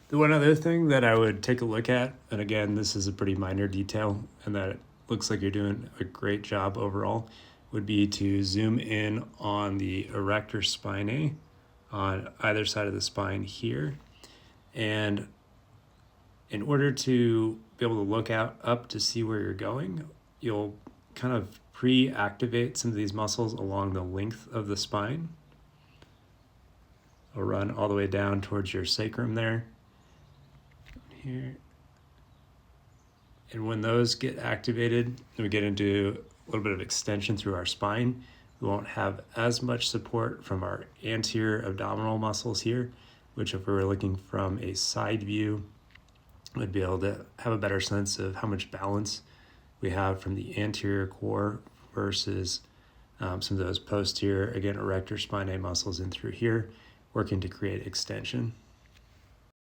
The one other thing that I would take a look at, and again, this is a pretty minor detail, and that it looks like you're doing a great job overall, would be to zoom in on the erector spinae on either side of the spine here. And in order to be able to look out up to see where you're going, you'll kind of pre-activate some of these muscles along the length of the spine. I'll run all the way down towards your sacrum there. Here. And when those get activated, we get into a little bit of extension through our spine. We won't have as much support from our anterior abdominal muscles here, which if we were looking from a side view, would be able to have a better sense of how much balance we have from the anterior core versus some of those posterior, again, erector spinae muscles in through here, working to create extension.